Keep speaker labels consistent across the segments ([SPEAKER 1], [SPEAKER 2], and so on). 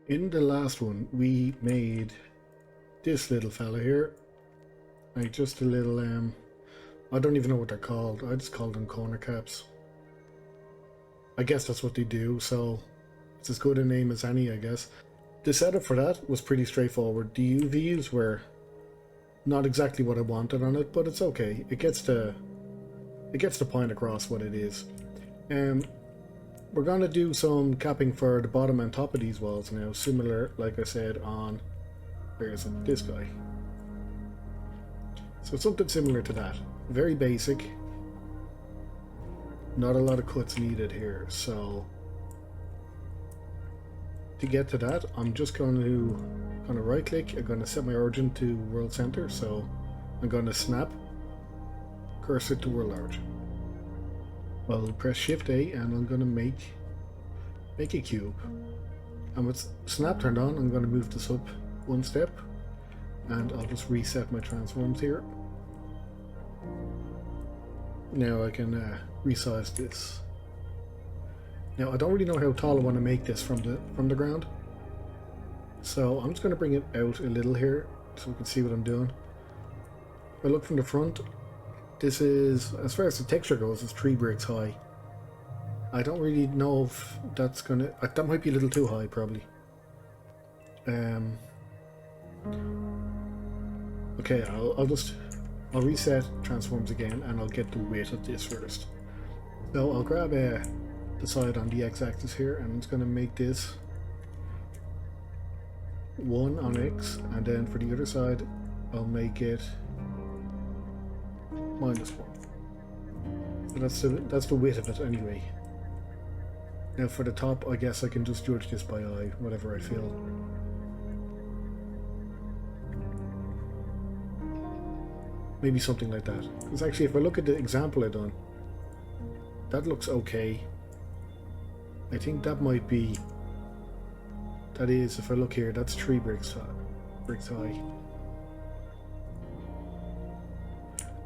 [SPEAKER 1] In the last one, we made this little fella here, like just a little, I don't even know what they're called. I just call them corner caps. I guess that's what they do, so it's as good a name as any, I guess. The setup for that was pretty straightforward. The UVs were not exactly what I wanted on it, but it's okay. It gets the point across what it is. We're gonna do some capping for the bottom and top of these walls now, similar, like I said, on, where is it? This guy. So something similar to that. Very basic. Not a lot of cuts needed here, so to get to that, I'm just going to right click. I'm going to set my origin to world center, so I'm going to snap cursor to world origin. I'll press Shift A and I'm going to make a cube. And with snap turned on, I'm going to move this up one step, and I'll just reset my transforms here. Now I can resize this. Now I don't really know how tall I want to make this from the ground, so I'm just going to bring it out a little here so we can see what I'm doing. If I look from the front, this is, as far as the texture goes, it's 3 bricks high. I don't really know if that's gonna, that might be a little too high probably. Okay, I'll reset transforms again, and I'll get the weight of this first. So I'll grab the side on the x-axis here, and I'm just going to make this 1 on x, and then for the other side I'll make it -1. So that's the width of it anyway. Now for the top, I guess I can just judge this by eye, whatever I feel. Maybe something like that. Because actually, if I look at the example I done, that looks okay. I think that might be, that is, if I look here, that's 3 bricks high.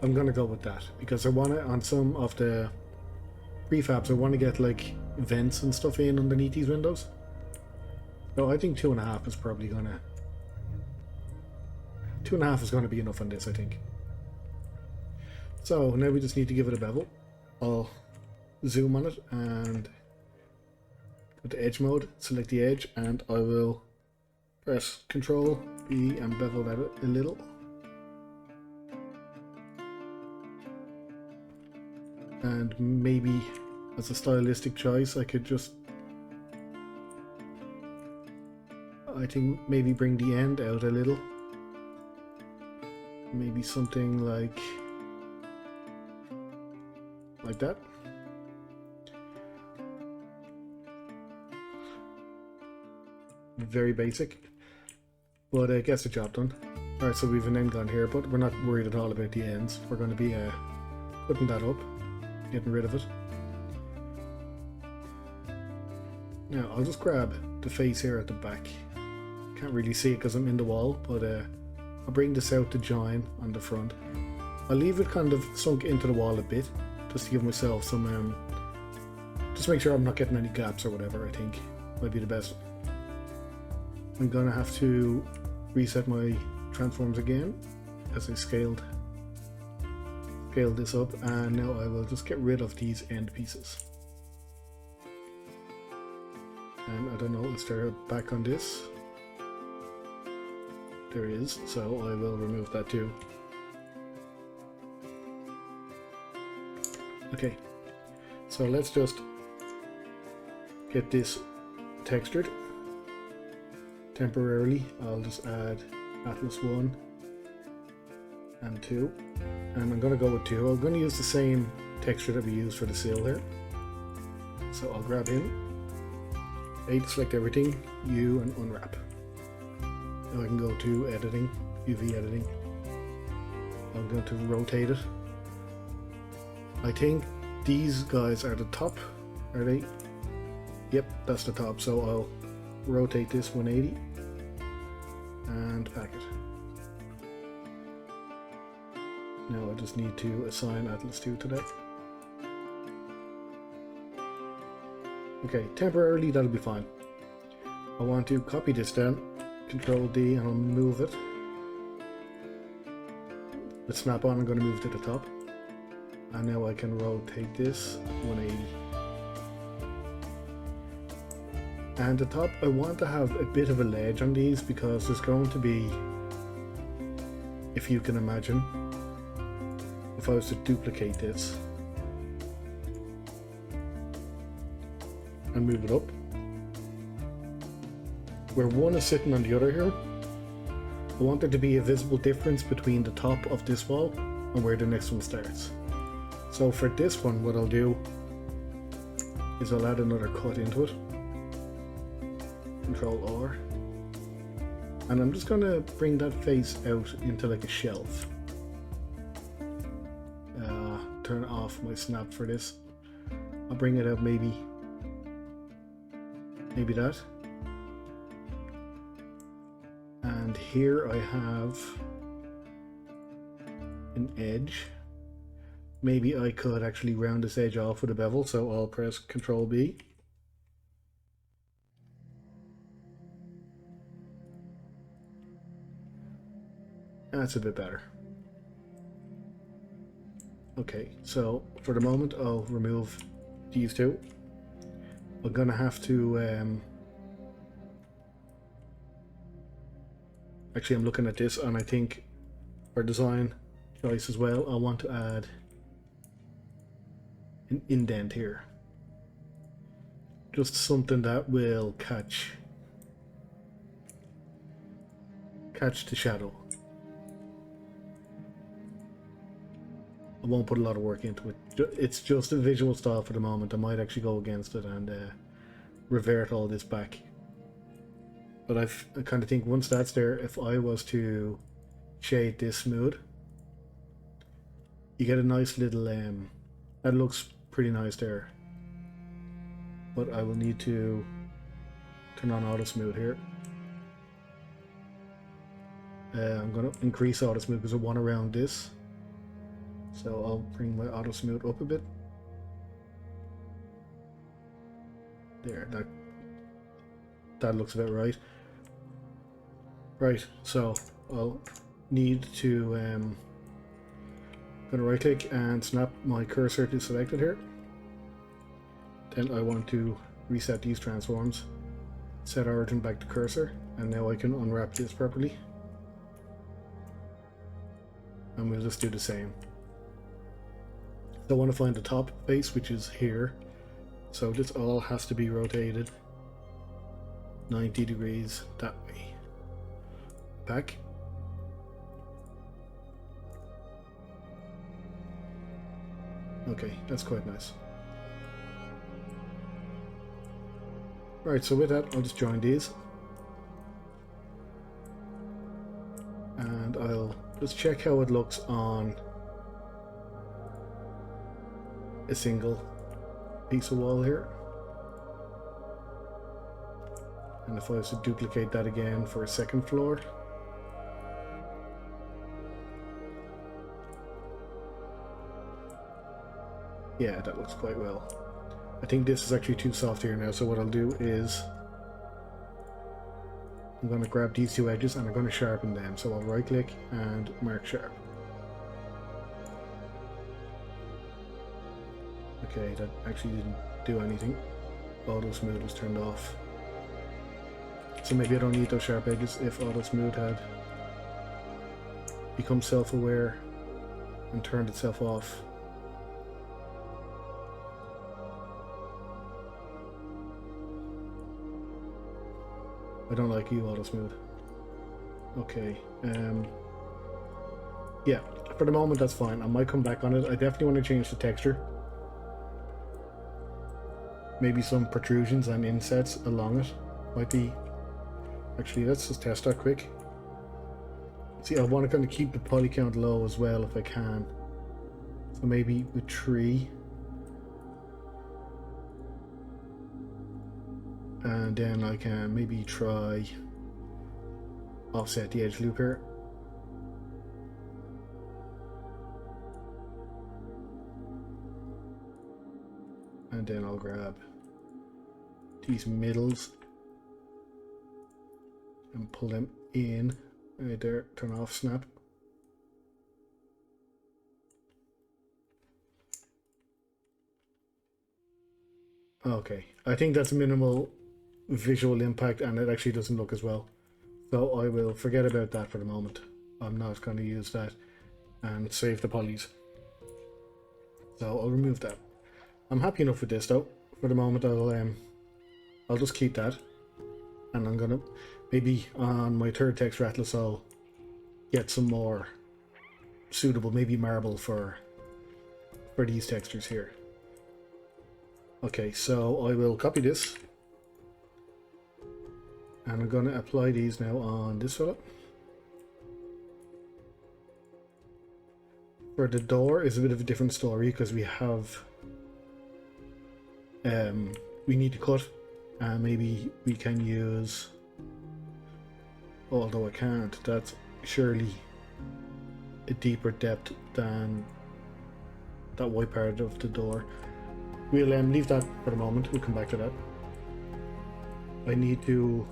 [SPEAKER 1] I'm gonna go with that because I want to, on some of the prefabs, I want to get like vents and stuff in underneath these windows. So I think 2.5 is probably gonna, 2.5 is gonna be enough on this, I think. So now we just need to give it a bevel. I'll zoom on it and go to edge mode, select the edge, and I will press Ctrl B and bevel that a little. And maybe as a stylistic choice, I could just, I think maybe bring the end out a little. Maybe something like that. Very basic, but it gets the job done. Alright, so we've an end gone here, but we're not worried at all about the ends. We're going to be putting that up, getting rid of it. Now I'll just grab the face here at the back. Can't really see it because I'm in the wall, but I'll bring this out to join on the front. I'll leave it kind of sunk into the wall a bit, just to give myself some, just make sure I'm not getting any gaps or whatever. I think might be the best. I'm gonna have to reset my transforms again as I scaled this up, and now I will just get rid of these end pieces. And I don't know, is there a back on this? There is, so I will remove that too. Okay, so let's just get this textured temporarily. I'll just add Atlas 1 and 2, and I'm going to go with 2. I'm going to use the same texture that we used for the seal there. So I'll grab him, A to select everything, U and unwrap. Now I can go to editing, UV editing. I'm going to rotate it. I think these guys are the top, are they? Yep, that's the top, so I'll rotate this 180 and pack it. Now I just need to assign Atlas 2 to that. Okay, temporarily that'll be fine. I want to copy this down, Control D, and I'll move it. With snap on, I'm going to move to the top. And now I can rotate this 180. And the top, I want to have a bit of a ledge on these because there's going to be, if you can imagine, if I was to duplicate this and move it up, where one is sitting on the other here, I want there to be a visible difference between the top of this wall and where the next one starts. So for this one, what I'll do is I'll add another cut into it. Control R. And I'm just going to bring that face out into like a shelf. Turn off my snap for this. I'll bring it out maybe that. And here I have an edge. Maybe I could actually round this edge off with a bevel, so I'll press Control B. That's a bit better. Okay, so for the moment I'll remove these two. I'm gonna have to actually, I'm looking at this and I think for design choice as well, I want to add an indent here. Just something that will catch the shadow. I won't put a lot of work into it. It's just a visual style for the moment. I might actually go against it and revert all this back. But I kind of think once that's there, if I was to shade this smooth, you get a nice little, that looks pretty nice there. But I will need to turn on auto smooth here. I'm going to increase auto smooth because I want around this. So I'll bring my auto smooth up a bit. There, that looks about right. Right, so I'll need to gonna right click and snap my cursor to selected here. Then I want to reset these transforms, set origin back to cursor, and now I can unwrap this properly. And we'll just do the same. So I want to find the top face, which is here. So this all has to be rotated 90 degrees that way. Back. Okay, that's quite nice. Right, so with that, I'll just join these. And I'll just check how it looks on a single piece of wall here. And if I was to duplicate that again for a second floor, yeah, that looks quite well. I think this is actually too soft here now, so what I'll do is I'm going to grab these two edges and I'm going to sharpen them. So I'll right click and mark sharp. Okay, that actually didn't do anything. Auto smooth was turned off. So maybe I don't need those sharp edges if auto smooth had become self-aware and turned itself off. I don't like you, auto smooth. Okay, yeah, for the moment that's fine. I might come back on it. I definitely want to change the texture. Maybe some protrusions and insets along it might be. Actually, let's just test that quick. See, I want to kind of keep the poly count low as well if I can. So maybe with 3. And then I can maybe try offset the edge loop here. And then I'll grab these middles and pull them in. Right there, turn off snap. Okay, I think that's minimal visual impact and it actually doesn't look as well. So I will forget about that for the moment. I'm not going to use that and save the polys. So I'll remove that. I'm happy enough with this though. For the moment I'll just keep that. And I'm gonna, maybe on my third text atlas I'll get some more suitable, maybe marble for these textures here. Okay, so I will copy this. And I'm going to apply these now on this fella. For the door is a bit of a different story because we have we need to cut, and maybe we can use, although I can't, that's surely a deeper depth than that white part of the door. We'll leave that for the moment. We'll come back to that. I need to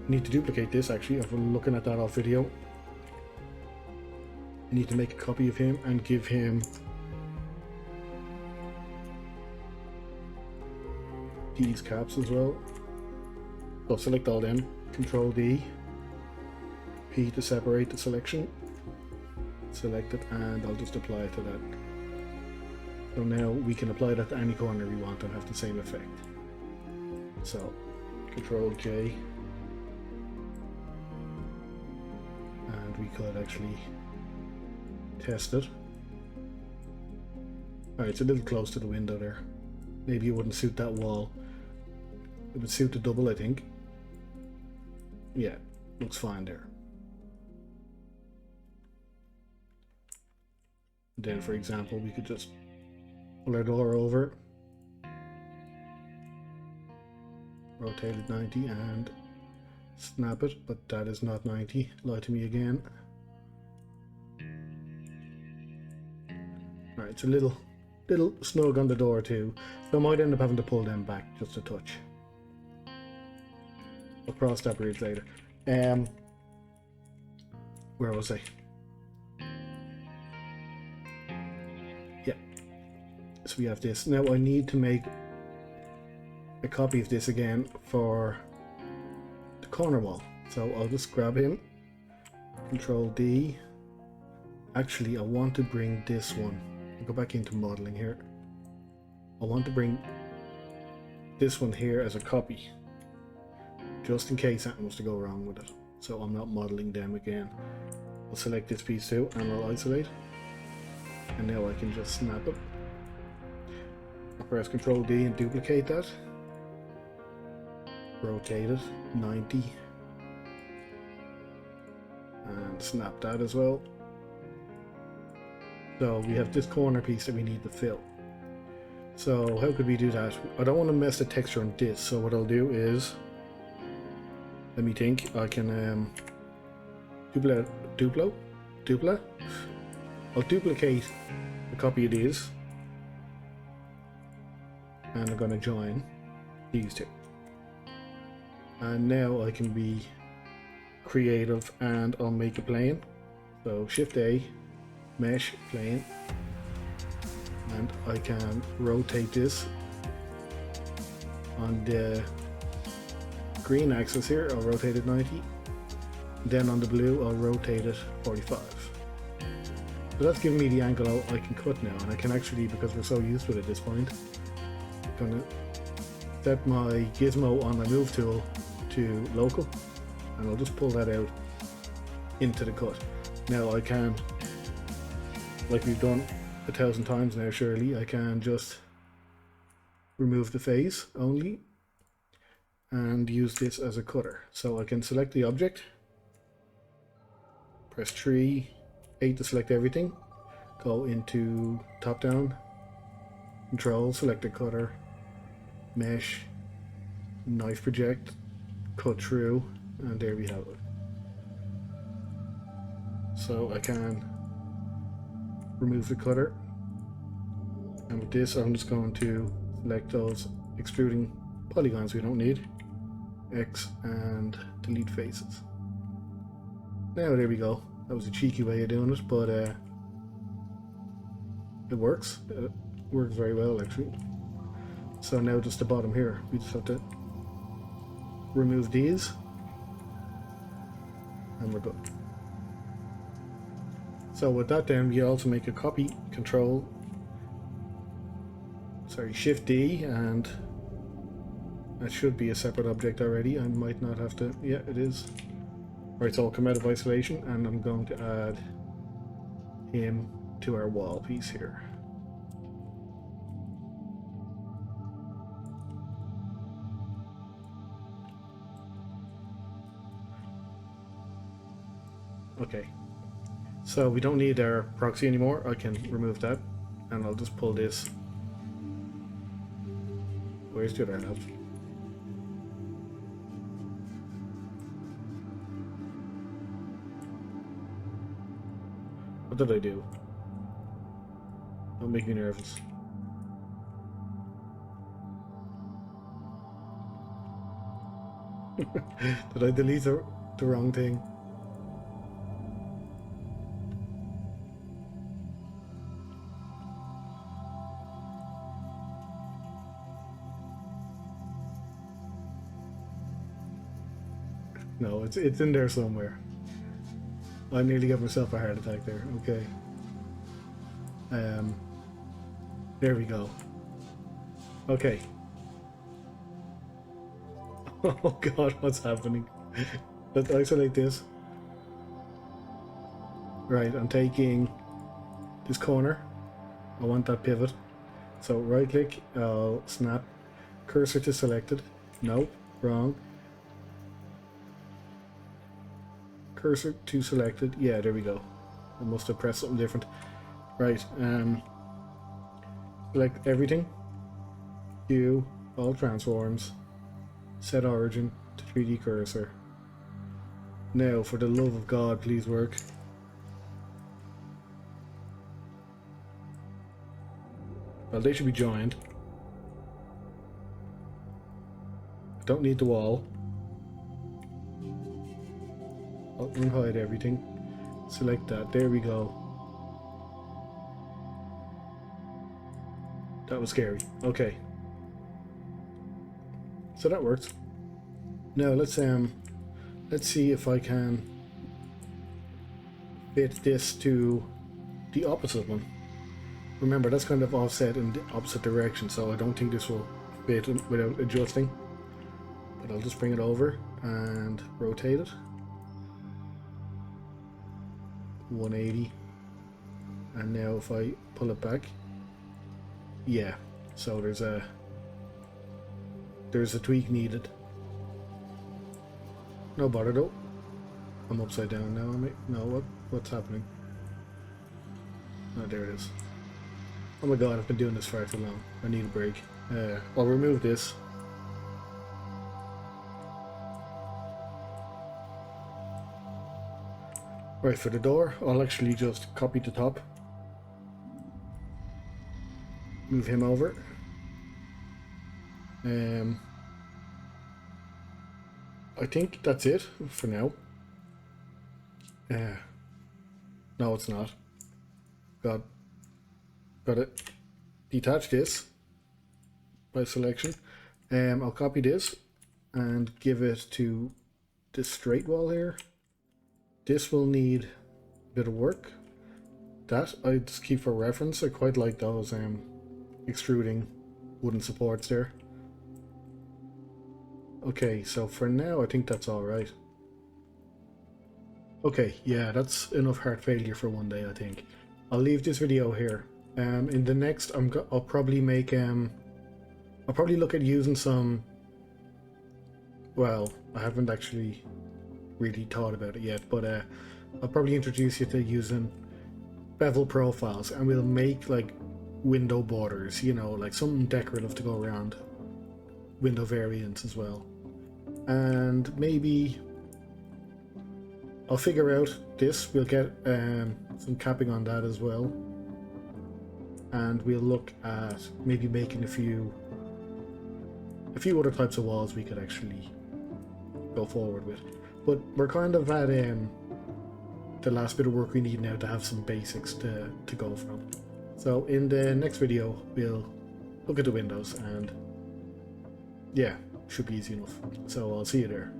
[SPEAKER 1] duplicate this actually. If I'm looking at that off video, I need to make a copy of him and give him these caps as well. So select all them, Control D, P to separate the selection, select it, and I'll just apply it to that. So now we can apply that to any corner we want and have the same effect. So Control J, and we could actually test it. Alright, it's a little close to the window there. Maybe it wouldn't suit that wall. It would suit the double, I think. Yeah, looks fine there. Then, for example, we could just pull our door over, rotate it 90 and snap it, but that is not 90. Lie to me again. Alright, it's a little snug on the door too, so I might end up having to pull them back just a touch. I'll cross that bridge later. Where was I? Yeah. So we have this. Now I need to make a copy of this again for the corner wall. So I'll just grab him, Control D. Actually, I want to bring this one. I'll go back into modeling here. I want to bring this one here as a copy, just in case something was to go wrong with it. So I'm not modeling them again. I'll select this piece too and I'll isolate. And now I can just snap it. I'll press Control D and duplicate that. Rotate it 90. And snap that as well. So we have this corner piece that we need to fill. So how could we do that? I don't want to mess the texture on this, so what I'll do is, let me think, I can I'll duplicate a copy of these, and I'm going to join these two. And now I can be creative and I'll make a plane. So Shift A, Mesh, Plane, and I can rotate this on the green axis here. I'll rotate it 90. Then on the blue I'll rotate it 45. So that's giving me the angle I can cut now, and I can actually, because we're so used to it at this point, I'm gonna set my gizmo on my move tool to local, and I'll just pull that out into the cut. Now I can, like we've done 1,000 times now surely, I can just remove the face only and use this as a cutter. So I can select the object, press 3, 8 to select everything, go into top down, control, select the cutter, mesh, knife project, cut through, and there we have it. So I can remove the cutter, and with this I'm just going to select those extruding polygons we don't need, X and delete faces. Now there we go. That was a cheeky way of doing it, but it works. It works very well actually. So now just the bottom here, we just have to remove these and we're good. So with that then, we also make a copy, Shift D, and that should be a separate object already. I might not have to, yeah it is. Right, so I'll come out of isolation and I'm going to add him to our wall piece here. Okay, so we don't need our proxy anymore. I can remove that and I'll just pull this. Where's the other half? What did I do? Don't make me nervous. Did I delete the wrong thing? No, it's in there somewhere. I nearly got myself a heart attack there. Okay. There we go. Okay. Oh god, what's happening? Let's isolate this. Right, I'm taking this corner. I want that pivot. So right click, I'll snap cursor to selected. Nope, wrong. Cursor to selected. Yeah, there we go. I must have pressed something different. Right, select everything. Q, all transforms. Set origin to 3D cursor. Now, for the love of God, please work. Well, they should be joined. I don't need the wall. I'll unhide everything. Select that. There we go. That was scary. Okay. So that works. Now let's see if I can fit this to the opposite one. Remember, that's kind of offset in the opposite direction, so I don't think this will fit without adjusting. But I'll just bring it over and rotate it. 180. And now if I pull it back, yeah, so there's a tweak needed. No bother though. I'm upside down now, am I? No, what's happening? Oh, there it is. Oh my god, I've been doing this far too long. I need a break. I'll remove this. Right, for the door, I'll actually just copy the top. Move him over. I think that's it for now. No, it's not. Got it. Detach this by selection. I'll copy this and give it to this straight wall here. This will need a bit of work. That I just keep for reference. I quite like those extruding wooden supports there. Okay, so for now I think that's alright. Okay, yeah, that's enough heart failure for one day, I think. I'll leave this video here. In the next, I'll probably make I'll probably look at using some. Well, I haven't actually really thought about it yet, but I'll probably introduce you to using bevel profiles, and we'll make like window borders, you know, like something decorative to go around window variants as well. And maybe I'll figure out this. We'll get some capping on that as well, and we'll look at maybe making a few other types of walls we could actually go forward with. But we're kind of at the last bit of work we need now to have some basics to go from. So in the next video we'll look at the windows, and yeah, should be easy enough. So I'll see you there.